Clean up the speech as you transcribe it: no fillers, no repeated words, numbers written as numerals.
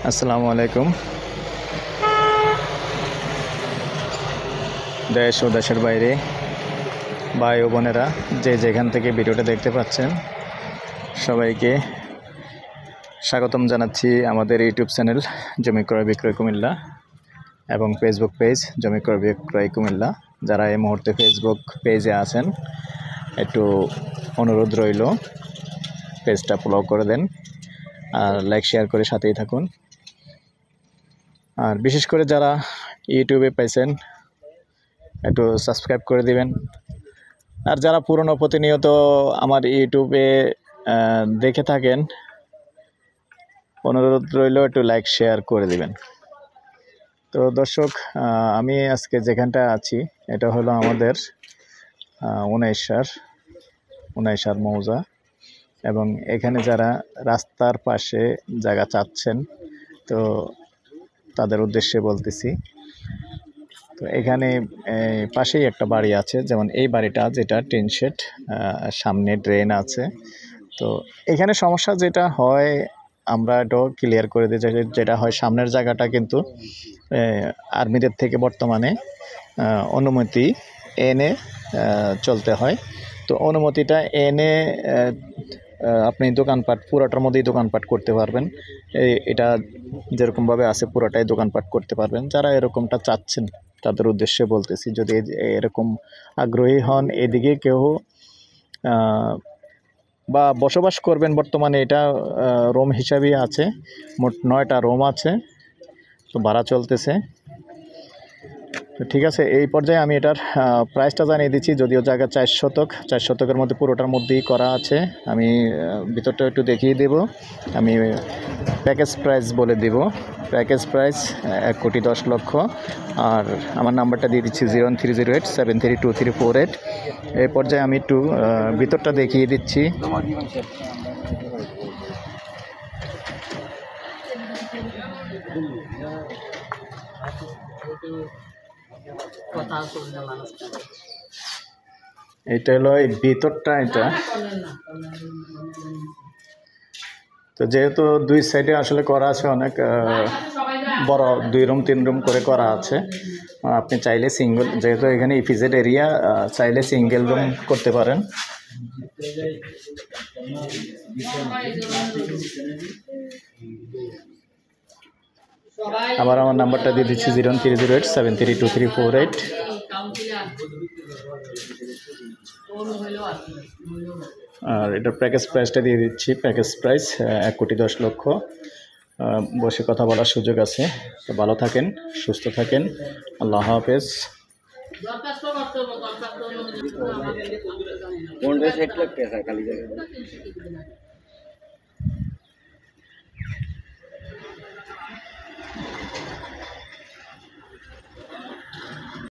আসসালামু আলাইকুম। দেশ ও দেশের বাইরে ভাই ও বোনেরা যে যেখান থেকে ভিডিওটা দেখতে পাচ্ছেন সবাইকে স্বাগতম জানাচ্ছি আমাদের ইউটিউব চ্যানেল জমি ক্রয় বিক্রয় কুমিল্লা এবং ফেসবুক পেজ জমি ক্রয় বিক্রয় কুমিল্লা। যারা এই মুহূর্তে ফেসবুক পেজে আছেন একটু অনুরোধ রইল পেজটা ফলো করে দেন আর লাইক শেয়ার করে সাথেই থাকুন। আর বিশেষ করে যারা ইউটিউবে পাইছেন একটু সাবস্ক্রাইব করে দিবেন। আর যারা পুরনো প্রতিনিয়ত আমার ইউটিউবে দেখে থাকেন অনুরোধ রইল একটু লাইক শেয়ার করে দিবেন। তো দর্শক, আমি আজকে যেখানটা আছি এটা হলো আমাদের উনাইশার মৌজা এবং এখানে যারা রাস্তার পাশে জায়গা চাচ্ছেন তো তাদের উদ্দেশ্যে বলতেছি। তো এখানে পাশেই একটা বাড়ি আছে, যেমন এই বাড়িটা যেটা টিন শেড, সামনে ড্রেন আছে। তো এখানে সমস্যা যেটা হয় আমরা এটাও ক্লিয়ার করে দিতে চাই। যেটা হয় সামনের জায়গাটা কিন্তু আর্মিদের থেকে বর্তমানে অনুমতি এনে চলতে হয়। তো অনুমতিটা এনে আপনি দোকানপাট পুরোটার মধ্যেই দোকানপাট করতে পারবেন। এটা যেরকমভাবে আছে পুরোটাই দোকানপাট করতে পারবেন। যারা এরকমটা চাচ্ছেন তাদের উদ্দেশ্যে বলতেছি, যদি এরকম আগ্রহী হন, এদিকে কেউ বা বসবাস করবেন, বর্তমানে এটা রুম হিসাবেই আছে, মোট 9টা রুম আছে, তো ভাড়া চলতেছে। তো ঠিক আছে, এই পর্যায়ে আমি এটার প্রাইসটা জানিয়ে দিচ্ছি। যদিও জায়গা 4 শতকের মধ্যে পুরোটার মধ্যেই করা আছে। আমি ভিতরটা একটু দেখিয়ে দেব। আমি প্যাকেজ প্রাইস বলে দেব। Package price 1,10,00,000। আর আমার নাম্বারটা দিয়ে দিচ্ছি 01308732348। এই পর্যায়ে আমি একটু ভিতরটা দেখিয়ে দিচ্ছি। এটা হলো এই ভিতরটা। এটা তো যেহেতু দুই সাইডে আসলে করা আছে, অনেক বড় 2 রুম 3 রুম করে করা আছে। আপনি চাইলে সিঙ্গেল, যেহেতু এখানে ইপিজেড এরিয়া, চাইলে সিঙ্গেল রুম করতে পারেন। আবার আমার নাম্বারটা দিয়ে দিচ্ছি 01308732348। আর এটার প্যাকেজ প্রাইসটা দিয়ে দিচ্ছি। Package price 1,10,00,000। বসে কথা বলার সুযোগ আছে। তো ভালো থাকেন, সুস্থ থাকেন, আল্লাহ হাফেজ।